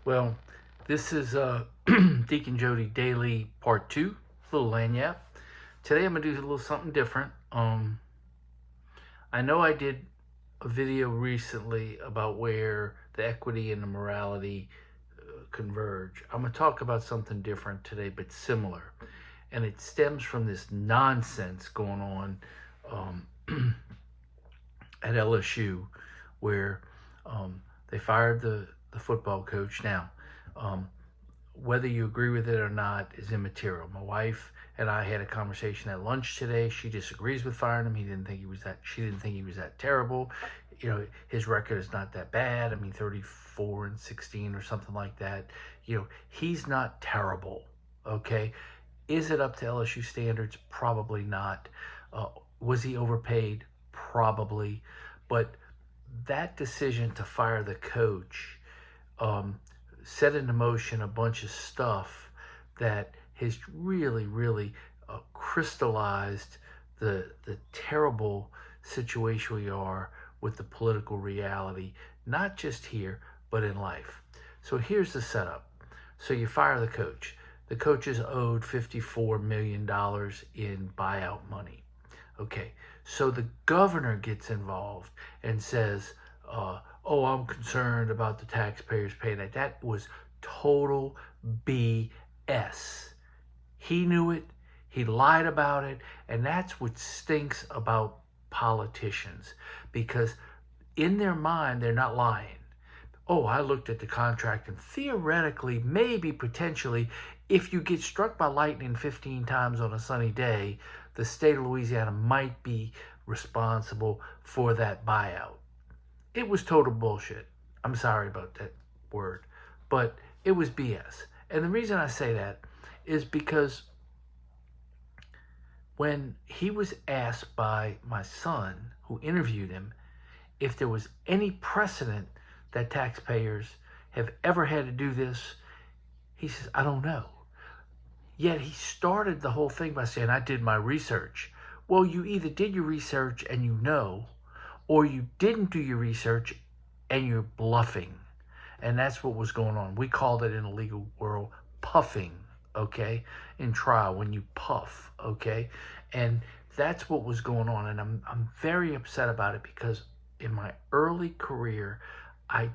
Well, this is Deacon Jody Daily Part 2, little lanyap. Today I'm going to do a little something different. I know I did a video recently about where the equity and the morality converge. I'm going to talk about something different today, but similar. And it stems from this nonsense going on at LSU where they fired the football coach. Now, um, whether you agree with it or not is immaterial. My wife and I had a conversation at lunch today. She disagrees with firing him. She didn't think he was that terrible. You know, his record is not that bad. I mean, 34-16 or something like that. You know, he's not terrible. Okay. Is it up to LSU standards? Probably not. Was he overpaid? Probably. But that decision to fire the coach um, set into motion a bunch of stuff that has really crystallized the terrible situation we are with the political reality, not just here, but in life. So here's the setup. So you fire the coach. The coach is owed $54 million in buyout money. Okay, so the governor gets involved and says, oh, I'm concerned about the taxpayers paying that. That was total BS. He knew it, he lied about it, and that's what stinks about politicians, because in their mind, they're not lying. Oh, I looked at the contract and theoretically, maybe potentially, if you get struck by lightning 15 times on a sunny day, the state of Louisiana might be responsible for that buyout. It was total bullshit. I'm sorry about that word, but it was BS. And the reason I say that is because when he was asked by my son, who interviewed him, if there was any precedent that taxpayers have ever had to do this, he says, I don't know. Yet he started the whole thing by saying, I did my research. Well, you either did your research and you know, or you didn't do your research and you're bluffing. And that's what was going on. We called it in the legal world puffing, okay? In trial, when you puff, okay? And that's what was going on. And I'm very upset about it because in my early career, I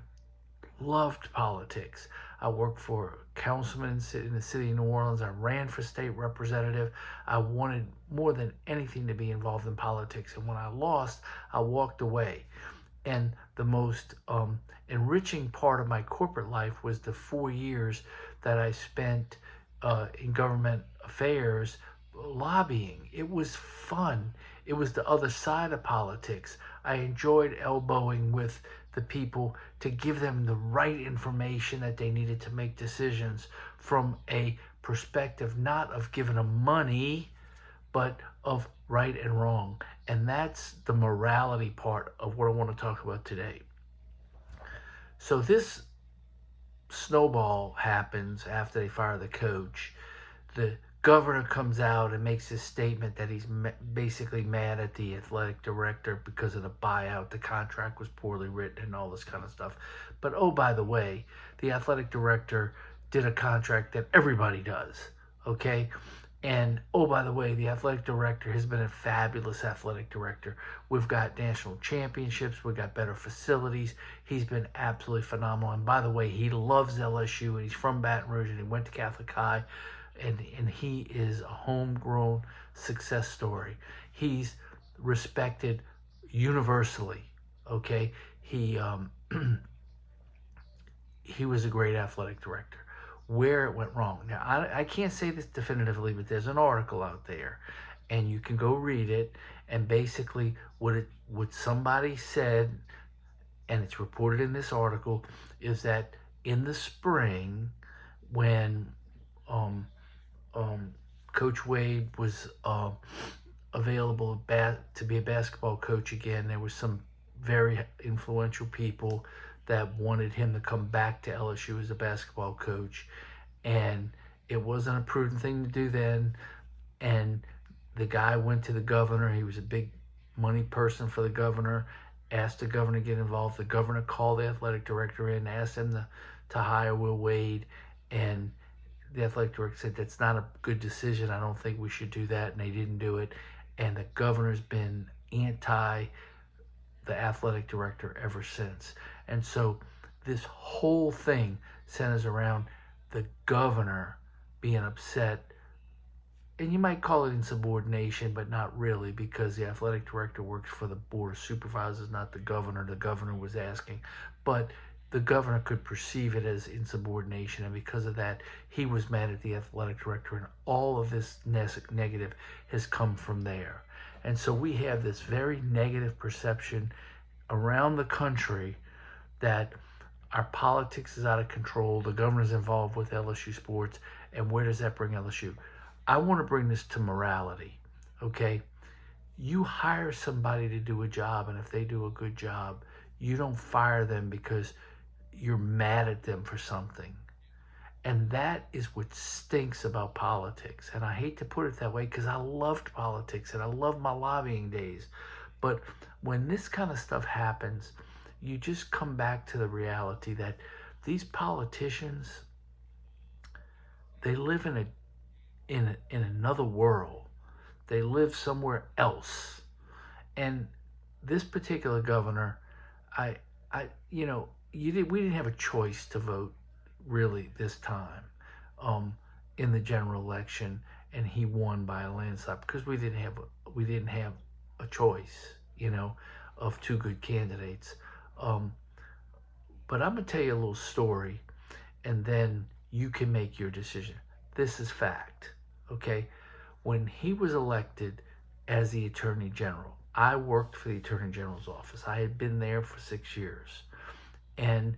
loved politics. I worked for a councilman in the city of New Orleans. I ran for state representative. I wanted more than anything to be involved in politics. And when I lost, I walked away. And the most enriching part of my corporate life was the 4 years that I spent in government affairs lobbying. It was fun. It was the other side of politics. I enjoyed elbowing with the people to give them the right information that they needed to make decisions from a perspective not of giving them money, but of right and wrong. And that's the morality part of what I want to talk about today. So this snowball happens after they fire the coach. The governor comes out and makes this statement that he's basically mad at the athletic director because of the buyout. The contract was poorly written and all this kind of stuff. But oh, by the way, the athletic director did a contract that everybody does, okay? And oh, by the way, the athletic director has been a fabulous athletic director. We've got national championships. We've got better facilities. He's been absolutely phenomenal. And by the way, he loves LSU, and he's from Baton Rouge, and he went to Catholic High. And he is a homegrown success story. He's respected universally, okay? He he was a great athletic director. Where it went wrong. Now, I can't say this definitively, but there's an article out there, and you can go read it, and basically what somebody said, and it's reported in this article, is that in the spring, when Coach Wade was available to be a basketball coach again, there was some very influential people that wanted him to come back to LSU as a basketball coach. And it wasn't a prudent thing to do then. And the guy went to the governor. He was a big money person for the governor. asked the governor to get involved. The governor called the athletic director in, asked him to hire Will Wade, and the athletic director said, that's not a good decision. I don't think we should do that, and they didn't do it. And the governor's been anti the athletic director ever since. And so this whole thing centers around the governor being upset, and you might call it insubordination, but not really, because the athletic director works for the board of supervisors, not the governor. The governor was asking, but the governor could perceive it as insubordination, and because of that, he was mad at the athletic director, and all of this negative has come from there. And so we have this very negative perception around the country that our politics is out of control, the governor's involved with LSU sports, and where does that bring LSU? I want to bring this to morality, okay? You hire somebody to do a job, and if they do a good job, you don't fire them because you're mad at them for something. And that is what stinks about politics. And I hate to put it that way because I loved politics and I loved my lobbying days. But when this kind of stuff happens, you just come back to the reality that these politicians, they live in another world. They live somewhere else. And this particular governor, we didn't have a choice to vote really this time in the general election, and he won by a landslide because we didn't have a choice, of two good candidates. But I'm gonna tell you a little story, and then you can make your decision. This is fact, okay? When he was elected as the Attorney General, I worked for the Attorney General's office. I had been there for 6 years. And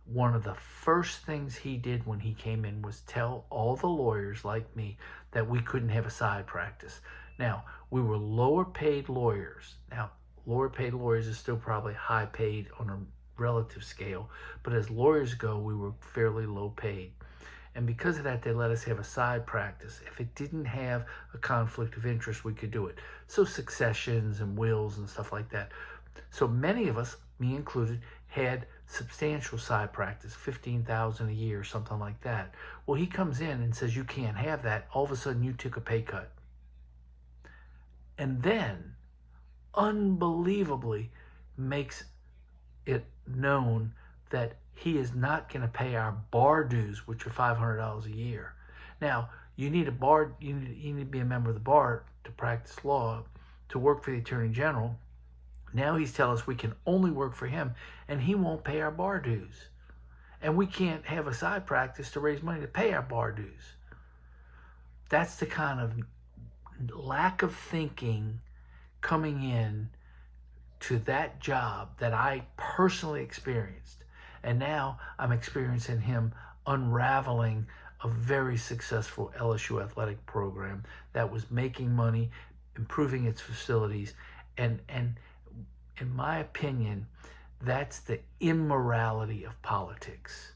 one of the first things he did when he came in was tell all the lawyers like me that we couldn't have a side practice. Now, we were lower paid lawyers. Now, lower paid lawyers is still probably high paid on a relative scale, but as lawyers go, we were fairly low paid. And because of that, they let us have a side practice. If it didn't have a conflict of interest, we could do it. So successions and wills and stuff like that. So many of us, me included, had substantial side practice, $15,000 a year, something like that. Well, he comes in and says, you can't have that. All of a sudden, you took a pay cut. And then, unbelievably, makes it known that he is not going to pay our bar dues, which are $500 a year. Now, you need to be a member of the bar to practice law, to work for the Attorney General. Now he's telling us we can only work for him, and he won't pay our bar dues. And we can't have a side practice to raise money to pay our bar dues. That's the kind of lack of thinking coming in to that job that I personally experienced. And now I'm experiencing him unraveling a very successful LSU athletic program that was making money, improving its facilities, and in my opinion, that's the immorality of politics.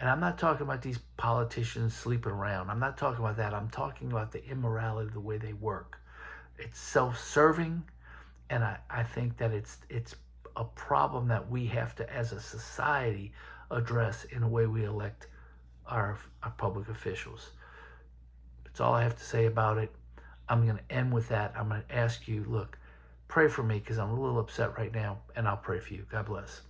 And I'm not talking about these politicians sleeping around. I'm not talking about that. I'm talking about the immorality of the way they work. It's self-serving, and I think that it's a problem that we have to, as a society, address in the way we elect our public officials. That's all I have to say about it. I'm going to end with that. I'm going to ask you, look, pray for me because I'm a little upset right now, and I'll pray for you. God bless.